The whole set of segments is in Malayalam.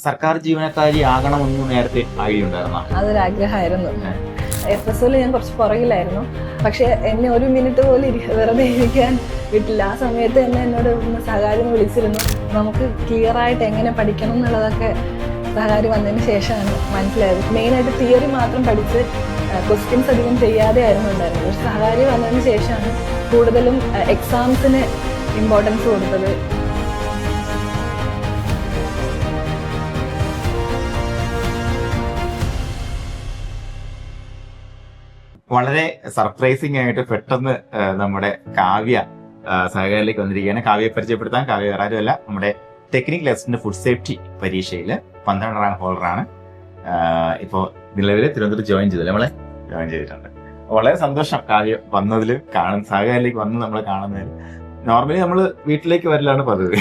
സർക്കാർ ജീവനക്കാരി ആകണമെന്ന് നേരത്തെ ഐഡിയ ഉണ്ടായിരുന്നോ? അതൊരാഗ്രഹമായിരുന്നു. FSOയിൽ ഞാൻ കുറച്ച് പുറകിലായിരുന്നു. പക്ഷെ എന്നെ ഒരു മിനിറ്റ് പോലും വെറുതെ ഇരിക്കാൻ വിട്ടില്ല. ആ സമയത്ത് തന്നെ എന്നോട് സഹകാരി വിളിച്ചിരുന്നു. നമുക്ക് ക്ലിയർ ആയിട്ട് എങ്ങനെ പഠിക്കണം എന്നുള്ളതൊക്കെ സഹകാരി വന്നതിന് ശേഷമാണ് മനസ്സിലായത്. മെയിനായിട്ട് തിയറി മാത്രം പഠിച്ച് ക്വസ്റ്റ്യൻസ് അധികം ചെയ്യാതെ ആയിരുന്നു ഉണ്ടായിരുന്നത്. പക്ഷെ സഹകാരി വന്നതിന് ശേഷമാണ് കൂടുതലും എക്സാംസിന് ഇമ്പോർട്ടൻസ് കൊടുത്തത്. വളരെ സർപ്രൈസിംഗ് ആയിട്ട് പെട്ടെന്ന് നമ്മുടെ കാവ്യ സഹകാരിലേക്ക് വന്നിരിക്കുകയാണ്. കാവ്യയെ പരിചയപ്പെടുത്താൻ കാവ്യ വേറെ ആരുമല്ല, നമ്മുടെ ടെക്നിക്കൽ അസിസ്റ്റന്റ് ഫുഡ് സേഫ്റ്റി പരീക്ഷയിൽ 12 റാങ്ക് ഹോൾഡറാണ്. ഇപ്പോൾ നിലവിൽ തിരുവനന്തപുരത്ത് ജോയിൻ ചെയ്തിട്ടുണ്ട്. വളരെ സന്തോഷം കാവ്യ വന്നതിൽ, സഹകാരിലേക്ക് വന്ന് നമ്മൾ കാണുന്നതിൽ. നോർമലി നമ്മൾ വീട്ടിലേക്ക് വരലാണ് പതിവ്.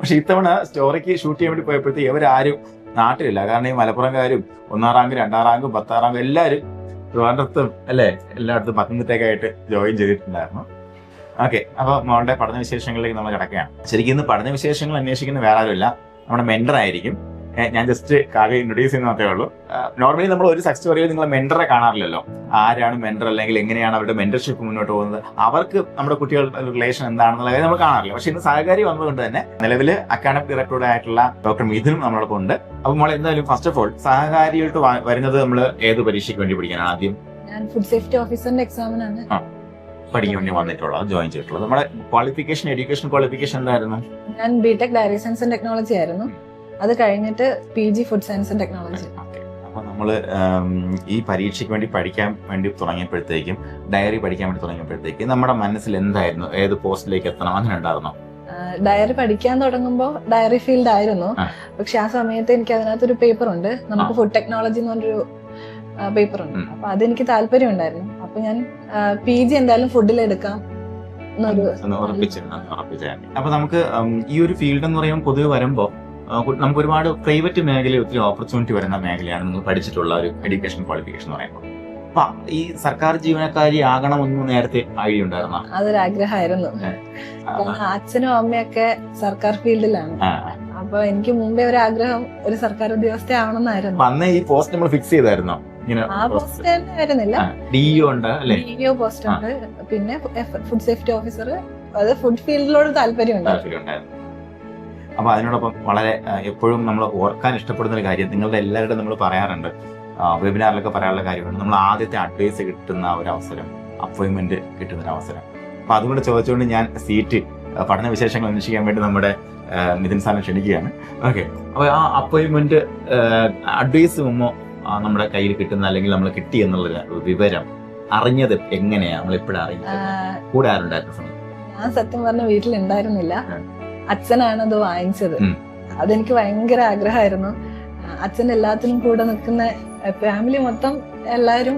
പക്ഷെ ഇത്തവണ സ്റ്റോറിക്ക് ഷൂട്ട് ചെയ്യാൻ വേണ്ടി പോയപ്പോഴത്തേക്ക് ഇവരാരും നാട്ടിലില്ല. കാരണം ഈ മലപ്പുറംകാരും 1ാം റാങ്ക് 2ാം റാങ്ക് 10ാം റാങ്ക് എല്ലാവരും ട്രിവാൻഡ്രത്തും അല്ലെ എല്ലായിടത്തും പത്തനംതിട്ടയൊക്കെ ജോയിൻ ചെയ്തിട്ടുണ്ടായിരുന്നു. ഓക്കെ, അപ്പൊ മോളുടെ പഠനവിശേഷങ്ങളിലേക്ക് നമ്മൾ കിടക്കുകയാണ്. ശരിക്കും ഇന്ന് പഠനവിശേഷങ്ങൾ അന്വേഷിക്കുന്ന വേറെ ആരുമില്ല, നമ്മുടെ മെന്റർ ആയിരിക്കും. ഞാൻ ജസ്റ്റ് കാവ്യ ഇൻട്രൊഡ്യൂസ് ചെയ്യുന്ന മാത്രമേ ഉള്ളൂ. നോർമലി നമ്മൾ ഒരു സക്സസ് സ്റ്റോറിയിൽ നിങ്ങൾ മെന്ററെ കാണാറില്ലല്ലോ. ആരാണ് മെന്റർ, അല്ലെങ്കിൽ എങ്ങനെയാണ് അവരുടെ മെന്റർഷിപ്പ് മുന്നോട്ട് പോകുന്നത്, അവർക്ക് നമ്മുടെ കുട്ടികളുടെ റിലേഷൻ എന്താണെന്നുള്ള കാര്യം നമ്മൾ കാണാറില്ല. പക്ഷെ ഇന്ന് സഹകാരി വന്നതുകൊണ്ട് തന്നെ നിലവിൽ അക്കാഡമിക് ഡയറക്ടറുടെ ആയിട്ടുള്ള ഡോക്ടർ മിഥുനും നമ്മളോടൊപ്പം ഉണ്ട്. അപ്പൊ നമ്മൾ എന്തായാലും ഫസ്റ്റ് ഓഫ് ഓൾ സഹകാരിയായിട്ട് വരുന്നത് നമ്മൾ ഏത് പരീക്ഷയ്ക്ക് വേണ്ടി പഠിക്കാനാണ്? ആദ്യം ഞാൻ ഫുഡ് സേഫ്റ്റി ഓഫീസറിന്റെ എക്സാമിനാണ് പഠിക്കാൻ വേണ്ടി വന്നിട്ടുള്ളത്, ജോയിൻ ചെയ്തിട്ടുള്ളത്. നമ്മുടെ ക്വാളിഫിക്കേഷൻ, എഡ്യൂക്കേഷൻ ക്വാളിഫിക്കേഷൻ എന്തായിരുന്നു? ഞാൻ BTech dairy science and technology ആയിരുന്നു. അത് കഴിഞ്ഞിട്ട് PG food science and technology. അപ്പൊ നമ്മള് ഈ പരീക്ഷയ്ക്ക് വേണ്ടി പഠിക്കാൻ വേണ്ടി തുടങ്ങിയപ്പോഴത്തേക്കും, ഡയറി പഠിക്കാൻ വേണ്ടി തുടങ്ങിയപ്പോഴത്തേക്കും നമ്മുടെ മനസ്സിൽ എന്തായിരുന്നു? ഏത് പോസ്റ്റിലേക്ക് എത്തണം അങ്ങനെ ഉണ്ടായിരുന്നോ? ഡയറി പഠിക്കാൻ തുടങ്ങുമ്പോൾ ഡയറി ഫീൽഡ് ആയിരുന്നു. പക്ഷെ ആ സമയത്ത് എനിക്ക് അതിനകത്തൊരു പേപ്പർ ഉണ്ട്, നമുക്ക് ഫുഡ് ടെക്നോളജി എന്ന് പറഞ്ഞൊരു പേപ്പർ ഉണ്ട്. അപ്പൊ അതെനിക്ക് താല്പര്യം ഉണ്ടായിരുന്നു. അപ്പൊ ഞാൻ PG എന്തായാലും ഫുഡിൽ എടുക്കാം എന്നൊരു അപ്പൊ നമുക്ക് ഈ ഒരു ഫീൽഡ് എന്ന് പറയുമ്പോൾ പൊതുവെ വരുമ്പോ നമുക്ക് ഒരുപാട് പ്രൈവറ്റ് മേഖലയിൽ ഒത്തിരി ഓപ്പർച്യൂണിറ്റി വരുന്ന മേഖലയാണ് നിങ്ങൾ പഠിച്ചിട്ടുള്ള ഒരു എഡ്യൂക്കേഷൻ ക്വാളിഫിക്കേഷൻ എന്ന് പറയുമ്പോൾ. അപ്പൊ ഈ സർക്കാർ ജീവനക്കാരി ആകണമെന്ന് നേരത്തെ ഐഡിയ ഉണ്ടായിരുന്നോ? അതൊരാഗ്രഹമായിരുന്നു. അച്ഛനും അമ്മയൊക്കെ സർക്കാർ ഫീൽഡിലാണ്. അപ്പൊ എനിക്ക് മുമ്പേ ഒരു ആഗ്രഹം ഒരു സർക്കാർ ഉദ്യോഗസ്ഥ ആവണമെന്നായിരുന്നു. അന്ന് ഈ പോസ്റ്റ് നമ്മൾ ഫിക്സ് ചെയ്തായിരുന്നോ? ആ പോസ്റ്റ് തന്നെ ആയിരുന്നില്ല, DO ഉണ്ട് അല്ലെ? DO പോസ്റ്റ് ഉണ്ട്, പിന്നെ ഫുഡ് സേഫ്റ്റി ഓഫീസർ. അത് ഫുഡ് ഫീൽഡിലോട് താല്പര്യമുണ്ട്. അപ്പൊ അതിനോടൊപ്പം വളരെ എപ്പോഴും നമ്മൾ ഓർക്കാൻ ഇഷ്ടപ്പെടുന്ന ഒരു കാര്യം, നിങ്ങളുടെ എല്ലാവരുടെയും നമ്മൾ പറയാറുണ്ട്, വെബിനാറിലൊക്കെ പറയാനുള്ള കാര്യമാണ്, നമ്മൾ ആദ്യത്തെ അഡ്വൈസ് കിട്ടുന്ന ഒരു അവസരം, അപ്പോയിന്റ്മെന്റ് കിട്ടുന്ന ഒരു അവസരം. അപ്പൊ അതുകൊണ്ട് ചോദിച്ചുകൊണ്ട് ഞാൻ പഠന വിശേഷങ്ങൾ അന്വേഷിക്കാൻ വേണ്ടി നമ്മുടെ നിതിൻ സാറിനെ ക്ഷണിക്കുകയാണ്. ഓക്കെ, അപ്പൊ ആ അപ്പോയിന്റ്മെന്റ് അഡ്വൈസ് നമ്മുടെ കയ്യിൽ കിട്ടുന്ന, അല്ലെങ്കിൽ നമ്മൾ കിട്ടി എന്നുള്ള വിവരം അറിഞ്ഞത് എങ്ങനെയാ? നമ്മൾ എപ്പോഴാ അറിയുന്നത്? കൂടെ ആരുണ്ടായിരുന്ന സമയത്ത്? ഞാൻ സത്യം പറഞ്ഞ വീട്ടിലുണ്ടായിരുന്നില്ല. അച്ഛനാണ് അത് വാങ്ങിച്ചത്. അതെനിക്ക് ഭയങ്കര ആഗ്രഹമായിരുന്നു. അച്ഛൻ എല്ലാത്തിനും കൂടെ നിൽക്കുന്ന, ഫാമിലി മൊത്തം എല്ലാവരും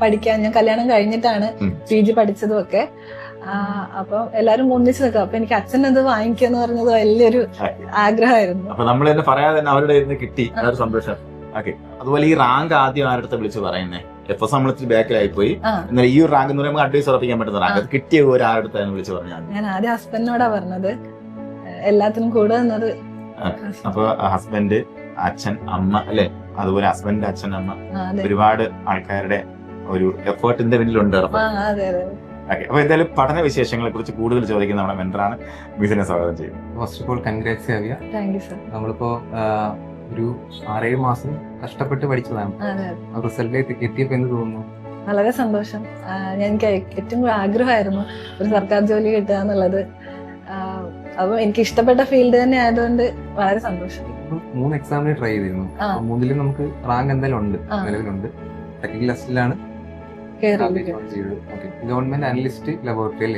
പഠിക്കാൻ, ഞാൻ കല്യാണം കഴിഞ്ഞിട്ടാണ് PG പഠിച്ചതും ഒക്കെ. അപ്പൊ എല്ലാരും ഒന്നിച്ച് നിൽക്കാം. അപ്പൊ എനിക്ക് അച്ഛൻ അത് വാങ്ങിക്കാന്ന് പറഞ്ഞത് വലിയൊരു ആഗ്രഹമായിരുന്നു. അപ്പൊ നമ്മൾ തന്നെ പറയാതെ തന്നെ അവരുടെ കിട്ടി, സന്തോഷം. ഓക്കെ, അതുപോലെ ഈ റാങ്ക് ആദ്യം ആരുടെ വിളിച്ച് പറയുന്നേ? FS നമ്മളത്തിൽ ബാക്കിലായി പോയി. എന്നാൽ ഈ ഒരു റാങ്ക് എന്ന് പറയുമ്പോൾ അഡ്വൈസ് ഉറപ്പിക്കാൻ പറ്റുന്ന റാങ്ക്, അത് കിട്ടിയ ഒരു ആരുടെ വിളിച്ച് പറഞ്ഞാൽ? ഞാൻ ആദ്യം ഹസ്ബൻഡിനോടാ പറഞ്ഞത്, എല്ലാത്തിനും കൂടെ നിന്നത്. അപ്പൊ ഹസ്ബൻഡ്, അച്ഛൻ, അമ്മ അല്ലെ? അതുപോലെ ഹസ്ബൻഡ്, അച്ഛൻ, അമ്മ, ഒരുപാട് ആൾക്കാരുടെ ഒരു എഫേർട്ടിന്റെ പിന്നിലുണ്ട്. അപ്പൊ എന്തായാലും പഠന വിശേഷങ്ങളെ കുറിച്ച് കൂടുതൽ ചോദിക്കുന്ന നമ്മുടെ മെന്ററാണ്, മിഥുനെ സ്വാഗതം ചെയ്യും. First of all congrats Kavya. നമ്മളിപ്പോ ഒരു 6-7 മാസം കഷ്ടപ്പെട്ട് പഠിച്ചതാണ്. റിസൾട്ടിലേക്ക് എത്തിയപ്പോ എന്ത് തോന്നുന്നു? വളരെ സന്തോഷം. എനിക്ക് ഏറ്റവും ആഗ്രഹമായിരുന്നു ഒരു സർക്കാർ ജോലി കിട്ടുക എന്നുള്ളത്. അപ്പൊ എനിക്ക് ഇഷ്ടപ്പെട്ട ഫീൽഡ് തന്നെ ആയതുകൊണ്ട് വളരെ സന്തോഷം. 3 എക്സാമിന് ട്രൈ ചെയ്തിരുന്നു. 3-ലും നമുക്ക് റാങ്ക് എന്തായാലും ഉണ്ട്, നിലവിലുണ്ട്. ടെക്നിക്കൽ അസിസ്റ്റിലാണ് ഗവൺമെന്റ് അനലിസ്റ്റ് ലബോറട്ടറി.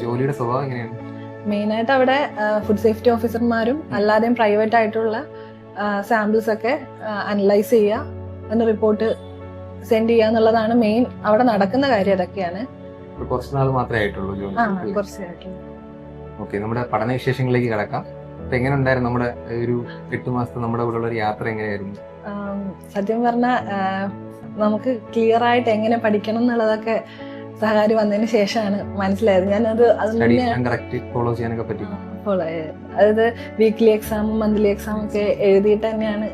ജോലിയുടെ സ്വഭാവം എങ്ങനെയാണ്? മെയിനായിട്ട് അവിടെ ഫുഡ് സേഫ്റ്റി ഓഫീസർമാരും അല്ലാതെയും പ്രൈവറ്റ് ആയിട്ടുള്ള സാമ്പിൾസ് ഒക്കെ അനലൈസ് ചെയ്യുക, അതിന് റിപ്പോർട്ട് സെൻഡ് ചെയ്യുക എന്നുള്ളതാണ് മെയിൻ അവിടെ നടക്കുന്ന കാര്യം. അതൊക്കെയാണ്. കുറച്ച് നാൾ മാത്രമേ ആയിട്ടുള്ളൂ ജോലി? കുറച്ചായിട്ടുള്ളൂ. ഓക്കെ, നമ്മുടെ പഠന വിശേഷങ്ങളിലേക്ക് കിടക്കാം. അപ്പൊ എങ്ങനെ ഉണ്ടായിരുന്നു നമ്മുടെ ഒരു 8 മാസത്തെ നമ്മുടെ കൂടെ ഉള്ള ഒരു യാത്ര? എങ്ങനെയായിരുന്നു? സത്യം പറഞ്ഞാൽ നമുക്ക് ക്ലിയർ ആയിട്ട് എങ്ങനെ പഠിക്കണം എന്നുള്ളതൊക്കെ സഹകാരി വന്നതിന് ശേഷമാണ് മനസ്സിലായത്. ഞാനത് ഫോളോ ചെയ്യാനൊക്കെ പറ്റി. ഫോളോ ചെയ്തത്. അതായത് വീക്ക്ലി എക്സാമും മന്ത്ലി എക്സാമും ഒക്കെ എഴുതിയിട്ട് തന്നെയാണ്.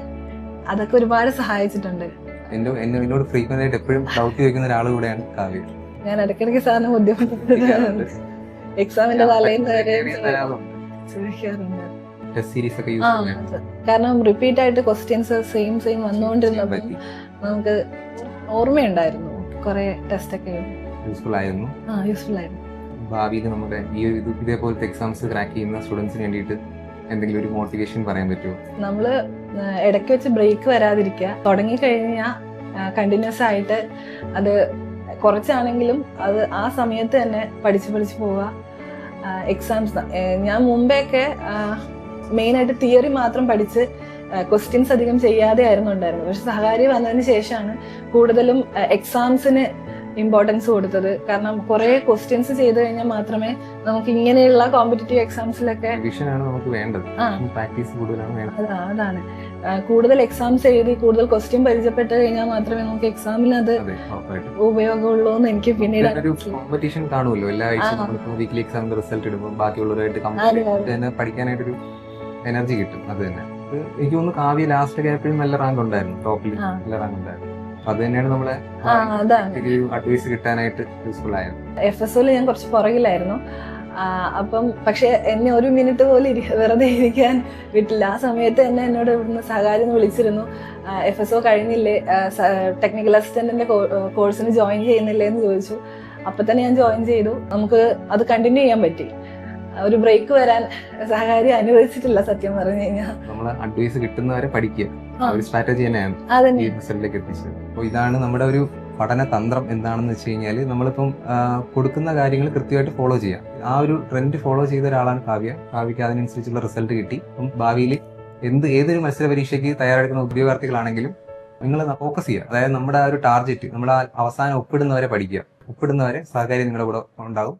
അതൊക്കെ ഒരുപാട് സഹായിച്ചിട്ടുണ്ട്. എന്നോട് ഫ്രീക്വന്റ് ആയിട്ട് എപ്പോഴും ഡൗട്ട് ചോദിക്കുന്ന ഒരാൾ കൂടെയാണ് കാവ്യ. ഞാൻ ഇടയ്ക്കിടയ്ക്ക് സാറിന് ബുദ്ധിമുട്ടുണ്ട്. എക്സാമിന്റെ തലേന്ന് വരെ ചോദിക്കാറുണ്ട്. ടെസ്റ്റ് സീരീസ് ഒക്കെ ആ, കാരണം റിപ്പീറ്റ് ആയിട്ട് ക്വസ്റ്റ്യൻസ് സെയിം വന്നുകൊണ്ടിരുന്നപ്പോൾ നമുക്ക് ഓർമ്മയുണ്ടായിരുന്നു. കുറെ ടെസ്റ്റ് ഒക്കെ യൂസ്ഫുൾ ആയിരുന്നു. യൂസ്ഫുൾ ആയിരുന്നു. ഭാവിയിൽ നമ്മുടെ ഈ ഒരു ഇതേപോലത്തെ എക്സാംസ് ക്രാക്ക് ചെയ്യുന്ന സ്റ്റുഡൻസിന് വേണ്ടിയിട്ട് എന്തെങ്കിലും ഒരു മോട്ടിവേഷൻ പറയാൻ പറ്റുമോ? നമ്മള് ഇടയ്ക്ക് വെച്ച് ബ്രേക്ക് വരാതിരിക്കുക. തുടങ്ങിക്കഴിഞ്ഞാൽ കണ്ടിന്യൂസ് ആയിട്ട് അത് കുറച്ചാണെങ്കിലും അത് ആ സമയത്ത് തന്നെ പഠിച്ച് പോവുക. എക്സാംസ് ഞാൻ മുമ്പെയൊക്കെ മെയിനായിട്ട് തിയറി മാത്രം പഠിച്ച് ക്വസ്റ്റ്യൻസ് അധികം ചെയ്യാതെ ആയിരുന്നു ഉണ്ടായിരുന്നത്. പക്ഷെ സഹകാരി വന്നതിന് ശേഷമാണ് കൂടുതലും എക്സാംസിന് ഇമ്പോർട്ടൻസ് കൊടുത്തത്. കാരണം കുറെ ക്വസ്റ്റ്യൻസ് ചെയ്ത് കഴിഞ്ഞാൽ മാത്രമേ നമുക്ക് ഇങ്ങനെയുള്ള കോമ്പറ്റീറ്റീവ് എക്സാംസിലൊക്കെ നമുക്ക് വേണ്ടത് പ്രാക്ടീസ് കൂടുതലാണ് വേണ്ടത്. അതാണ് കൂടുതൽ എക്സാംസ് എഴുതി കൂടുതൽ ക്വസ്റ്റ്യൻ പരിചയപ്പെട്ട് കഴിഞ്ഞാൽ മാത്രമേ നമുക്ക് എക്സാമിന് അത് ഉപയോഗമുള്ളൂ എന്ന് എനിക്ക് പിന്നീട് കോമ്പറ്റീഷൻ കാണുമല്ലോ. എല്ലാ ആഴ്ചയും വീക്ക്ലി എക്സാമിന്റെ റിസൾട്ട് ഇടുമ്പോൾ ബാക്കിയുള്ളവരായിട്ട് പഠിക്കാനായിട്ടൊരു എനർജി കിട്ടും. അത് തന്നെ എനിക്ക് തോന്നുന്നു കാവ്യ ലാസ്റ്റ് എപ്പോഴും നല്ല റാങ്ക് ഉണ്ടായിരുന്നു, ടോപ്പിൽ നല്ല റാങ്ക് ഉണ്ടായിരുന്നു. അത് തന്നെയാണ് നമ്മളെ അഡ്വൈസ് കിട്ടാനായിട്ട് യൂസ്ഫുൾ ആയത്. FSOയിൽ ഞാൻ കുറച്ച് പുറകിലായിരുന്നു. അപ്പം പക്ഷെ എന്നെ ഒരു മിനിറ്റ് പോലും വെറുതെ ഇരിക്കാൻ വിട്ടില്ല. ആ സമയത്ത് തന്നെ എന്നോട് ഇവിടുന്ന് സഹകാരി വിളിച്ചിരുന്നു. FSO കഴിഞ്ഞില്ലേ, ടെക്നിക്കൽ അസിസ്റ്റന്റിന്റെ കോഴ്സിന് ജോയിൻ ചെയ്യുന്നില്ലേ എന്ന് ചോദിച്ചു. അപ്പൊ തന്നെ ഞാൻ ജോയിൻ ചെയ്തു. നമുക്ക് അത് കണ്ടിന്യൂ ചെയ്യാൻ പറ്റി. ഒരു ബ്രേക്ക് വരാൻ സഹകാരി അനുവദിച്ചിട്ടില്ല സത്യം പറഞ്ഞു കഴിഞ്ഞാൽ. നമ്മളെ അഡ്വൈസ് കിട്ടുന്നവരെ പഠിക്കുക, ഒരു സ്ട്രാറ്റജി തന്നെയാണ് ഈ റിസൾട്ടിലേക്ക് എത്തിച്ചത്. അപ്പോൾ ഇതാണ് നമ്മുടെ ഒരു പഠന തന്ത്രം. എന്താണെന്ന് വെച്ച് കഴിഞ്ഞാൽ നമ്മളിപ്പം കൊടുക്കുന്ന കാര്യങ്ങൾ കൃത്യമായിട്ട് ഫോളോ ചെയ്യാം. ആ ഒരു ട്രെൻഡ് ഫോളോ ചെയ്ത ഒരാളാണ് കാവ്യക്ക് അതിനനുസരിച്ചുള്ള റിസൾട്ട് കിട്ടി. അപ്പം ഭാവിയിൽ ഏതൊരു മത്സര പരീക്ഷയ്ക്ക് തയ്യാറെടുക്കുന്ന ഉദ്യോഗാർത്ഥികളാണെങ്കിലും നിങ്ങൾ ഫോക്കസ് ചെയ്യുക. അതായത് നമ്മുടെ ആ ഒരു ടാർഗറ്റ്, നമ്മൾ അവസാനം ഒപ്പിടുന്നവരെ പഠിക്കുക. ഒപ്പിടുന്നവരെ സഹകാരി നിങ്ങളുടെ കൂടെ ഉണ്ടാകും.